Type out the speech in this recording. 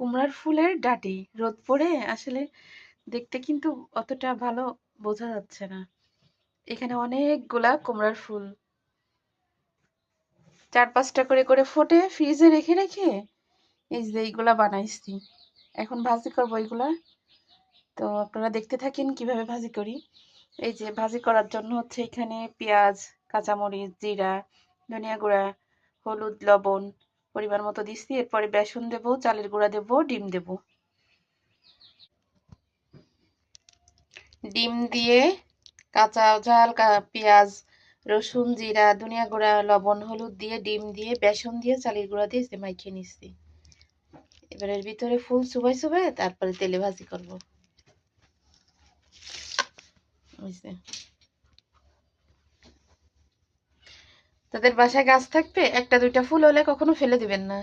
কুমড়ার ফুলের ডাঁটি রোদ পড়ে আসলে দেখতে কিন্তু অতটা ভালো বোঝা যাচ্ছে না। এখানে অনেকগুলা কুমড়ার ফুল 4-5টা করে করে ফোটে ফ্রিজে রেখে রেখে এই যে এইগুলা বানাইছি। এখন ভাজি করবো এইগুলা। তো আপনারা দেখতে থাকেন কিভাবে ভাজি করি। এই যে ভাজি করার জন্য হচ্ছে এখানে পেঁয়াজ, কাঁচামরিচ, জিরা, ধনিয়া গুঁড়া, হলুদ, লবণ পরিমাণ মতো দিচ্ছি। এরপরে বেসন দেবো, চালের গুঁড়া দেবো, ডিম দেবো। ডিম দিয়ে কাঁচা ঝাল পেঁয়াজ, রসুন, জিরা, ধনিয়া গুঁড়া, লবণ, হলুদ দিয়ে ডিম দিয়ে বেসন দিয়ে চালের গুঁড়া দিয়ে যে মাইখে নিচ্ছি। এবার এর ভিতরে ফুল চুবাই চুবাই তারপরে তেলে ভাজি করবো। তাদের বাসায় গাছ থাকবে একটা দুইটা ফুল হলে কখনো ফেলে দিবেন না।